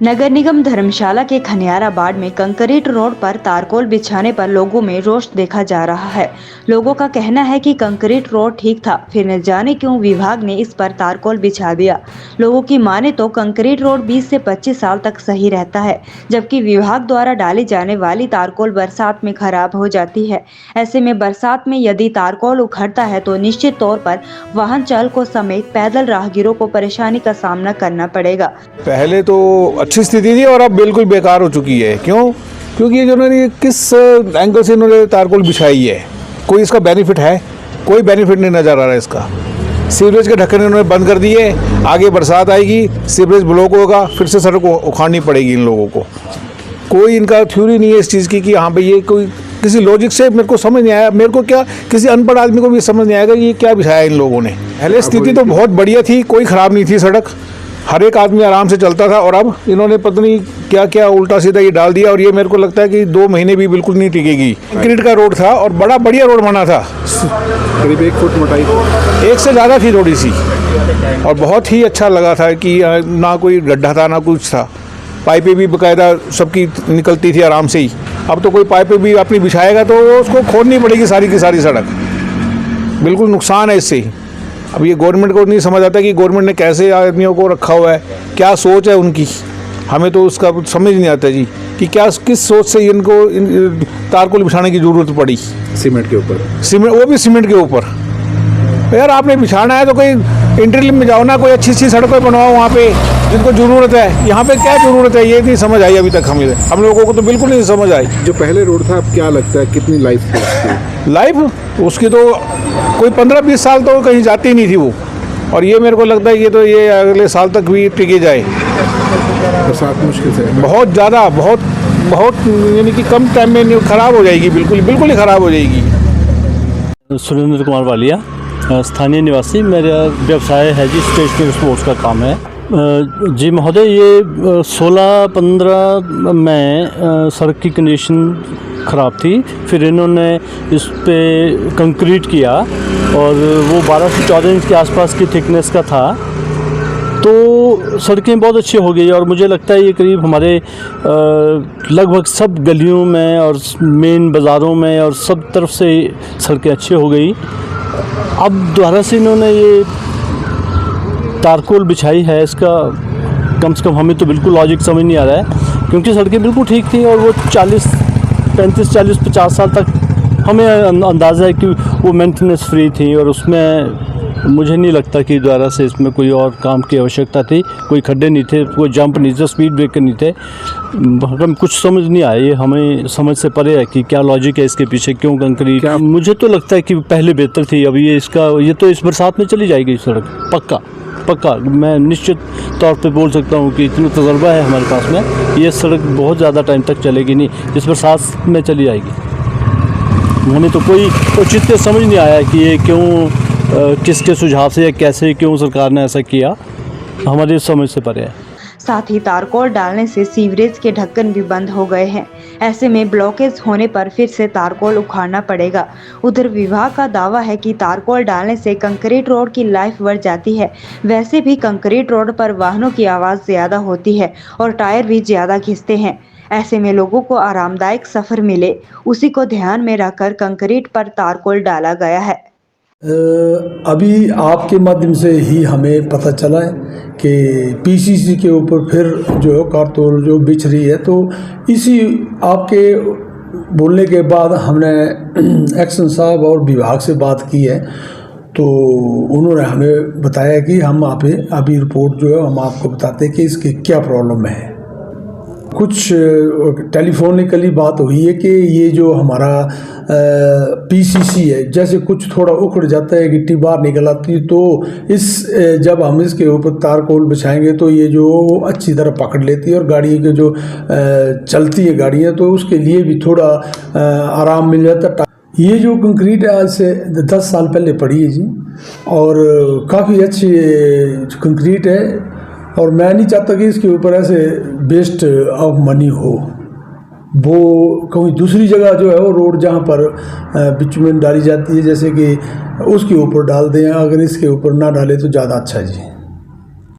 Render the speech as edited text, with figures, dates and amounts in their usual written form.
नगर निगम धर्मशाला के खनियारा बाड़ में कंक्रीट रोड पर तारकोल बिछाने पर लोगों में रोष देखा जा रहा है। लोगों का कहना है कि कंक्रीट रोड ठीक था, फिर न जाने क्यों विभाग ने इस पर तारकोल बिछा दिया। लोगों की माने तो कंक्रीट रोड 20 से 25 साल तक सही रहता है, जबकि विभाग द्वारा डाली जाने वाली तारकोल बरसात में खराब हो जाती है। ऐसे में बरसात में यदि तारकोल उखड़ता है तो निश्चित तौर पर वाहन चालकों समेत पैदल राहगीरों को परेशानी का सामना करना पड़ेगा। पहले तो अच्छी स्थिति थी और अब बिल्कुल बेकार हो चुकी है। क्यों? क्योंकि ये जो उन्होंने किस एंगल से इन्होंने तारकोल बिछाई है, कोई इसका बेनिफिट है? कोई बेनिफिट नहीं नज़र आ रहा है इसका। सीवरेज के ढक्कन इन्होंने बंद कर दिए, आगे बरसात आएगी, सीवरेज ब्लॉक होगा, फिर से सड़क उखाड़नी पड़ेगी इन लोगों को। कोई इनका थ्योरी नहीं है इस चीज़ की कि हाँ भाई ये कोई किसी लॉजिक से मेरे को समझ नहीं आया। मेरे को क्या, किसी अनपढ़ आदमी को भी समझ नहीं आएगा ये क्या बिछाया इन लोगों ने। पहले स्थिति तो बहुत बढ़िया थी, कोई ख़राब नहीं थी सड़क, हर एक आदमी आराम से चलता था। और अब इन्होंने पता नहीं क्या क्या उल्टा सीधा ये डाल दिया और ये मेरे को लगता है कि 2 महीने भी बिल्कुल नहीं टिकेगी। कंक्रीट का रोड था और बड़ा बढ़िया रोड बना था, करीब 1 फुट मोटाई, 1 से ज़्यादा थी थोड़ी सी, और बहुत ही अच्छा लगा था कि ना कोई गड्ढा था ना कुछ था। पाइपें भी बाकायदा सबकी निकलती थी आराम से ही। अब तो कोई पाइपें भी अपनी बिछाएगा तो उसको खोदनी पड़ेगी सारी की सारी सड़क। बिल्कुल नुकसान है इससे। अब ये गवर्नमेंट को नहीं समझ आता कि गवर्नमेंट ने कैसे आदमियों को रखा हुआ है, क्या सोच है उनकी। हमें तो उसका समझ नहीं आता जी कि क्या किस सोच से इनको तारकोल बिछाने की ज़रूरत पड़ी। सीमेंट के ऊपर, सीमेंट, वो भी सीमेंट के ऊपर। यार आपने बिछाना है तो कोई इंटरलिंक में जाओ ना, कोई अच्छी सी सड़कें बनवाओ वहाँ पे जिनको ज़रूरत है। यहाँ पे क्या ज़रूरत है ये नहीं समझ आई अभी तक हमें, हम लोगों को तो बिल्कुल नहीं समझ आई। जो पहले रोड था, अब क्या लगता है कितनी लाइफ थी उसकी? लाइफ उसकी तो कोई 15-20 साल तो कहीं जाती ही नहीं थी वो। और ये मेरे को लगता है ये अगले साल तक भी टिके जाए। बरसात मुश्किल से, बहुत ज़्यादा, बहुत यानी कि कम टाइम में ख़राब हो जाएगी, बिल्कुल ही ख़राब हो जाएगी। सुरेंद्र कुमार वालिया, स्थानीय निवासी। मेरा व्यवसाय है जी स्टेशनरी स्पोर्ट्स का काम है। जी महोदय, ये 16-15 में सड़क की कंडीशन ख़राब थी, फिर इन्होंने इस पे कंक्रीट किया और वो 12 से 14 इंच के आसपास की थिकनेस का था, तो सड़कें बहुत अच्छी हो गई। और मुझे लगता है ये करीब हमारे लगभग सब गलियों में और मेन बाज़ारों में और सब तरफ से सड़कें अच्छी हो गई। अब दोबारा से इन्होंने ये तारकोल बिछाई है, इसका कम से कम हमें तो बिल्कुल लॉजिक समझ नहीं आ रहा है, क्योंकि सड़कें बिल्कुल ठीक थी और वो 35-40-50 साल तक हमें अंदाज़ा है कि वो मेंटेनेंस फ्री थी और उसमें मुझे नहीं लगता कि दोबारा से इसमें कोई और काम की आवश्यकता थी। कोई खड्डे नहीं थे, कोई जंप नहीं थे, स्पीड ब्रेकर नहीं थे। हम कुछ समझ नहीं आया, ये हमें समझ से परे है कि क्या लॉजिक है इसके पीछे, क्यों कंक्रीट। मुझे तो लगता है कि पहले बेहतर थी। अब ये तो इस बरसात में चली जाएगी सड़क, पक्का मैं निश्चित तौर पे बोल सकता हूँ कि इतना तजर्बा है हमारे पास में, ये सड़क बहुत ज़्यादा टाइम तक चलेगी नहीं, इस बरसात में चली जाएगी। हमें तो कोई औचित्य समझ नहीं आया कि ये क्यों, किसके सुझाव से या कैसे, क्यों सरकार ने ऐसा किया, हमारी समझ से परे है। साथ ही तारकोल डालने से सीवरेज के ढक्कन भी बंद हो गए हैं। ऐसे में ब्लॉकेज होने पर फिर से तारकोल उखाड़ना पड़ेगा। उधर विभाग का दावा है कि तारकोल डालने से कंक्रीट रोड की लाइफ बढ़ जाती है। वैसे भी कंक्रीट रोड पर वाहनों की आवाज़ ज़्यादा होती है और टायर भी ज़्यादा घिसते हैं। ऐसे में लोगों को आरामदायक सफ़र मिले, उसी को ध्यान में रखकर कंक्रीट पर तारकोल डाला गया है। अभी आपके माध्यम से ही हमें पता चला है कि पीसीसी के ऊपर फिर जो है कारतोल जो बिछ रही है, तो इसी आपके बोलने के बाद हमने एक्शन साहब और विभाग से बात की है, तो उन्होंने हमें बताया कि हम अभी रिपोर्ट जो है हम आपको बताते हैं कि इसकी क्या प्रॉब्लम है। कुछ टेलीफोनिकली बात हुई है कि ये जो हमारा पीसीसी है, जैसे कुछ थोड़ा उखड़ जाता है, गिट्टी बाहर निकल आती है, तो जब हम इसके ऊपर तारकोल बिछाएंगे तो ये जो अच्छी तरह पकड़ लेती है और गाड़ी के जो चलती है गाड़ियाँ, तो उसके लिए भी थोड़ा आराम मिल जाता है। ये जो कंक्रीट है आज से 10 साल पहले पड़ी है जी, और काफ़ी अच्छी कंक्रीट है, और मैं नहीं चाहता कि इसके ऊपर ऐसे वेस्ट ऑफ मनी हो। वो कोई दूसरी जगह जो है वो रोड जहाँ पर बिचुमेन डाली जाती है, जैसे कि उसके ऊपर डाल दें, अगर इसके ऊपर ना डालें तो ज़्यादा अच्छा है जी।